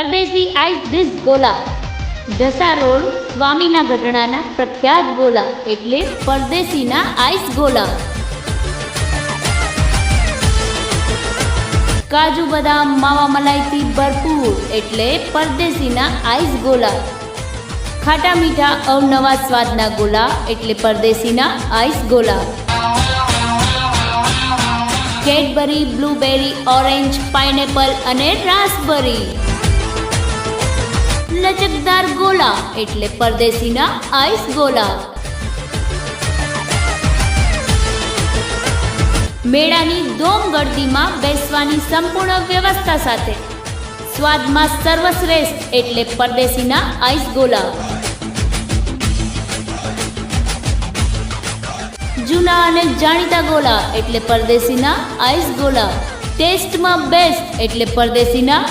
પરદેશી ice dish ગોલા. Dhasa road સ્વામીના ગઢડાના પ્રખ્યાત ગોલા એટલે પરદેશીના આઈસ ગોલા. કાજુ બદામ માવા મલાઈથી ભરપૂર એટલે પરદેશીના આઈસ ગોલા. ખાટા મીઠા અવનવા સ્વાદના ગોલા એટલે પરદેશીના આઈસ ગોલા. કેડબરી, બ્લૂબેરી, ઓરેન્જ, પાઇનેપલ અને રાસબરી. લચકદાર ગોલા એટલે પરદેશીના આઈસ ગોલા. મેળાની ધોમ ગળદીમાં બેસવાની સંપૂર્ણ વ્યવસ્થા સાથે સ્વાદમાં સર્વશ્રેષ્ઠ એટલે પરદેશીના આઈસ ગોલા. જૂના અને જાણીતા ગોલા એટલે પરદેશીના આઈસ ગોલા. ટેસ્ટમાં બેસ્ટ એટલે પરદેશીના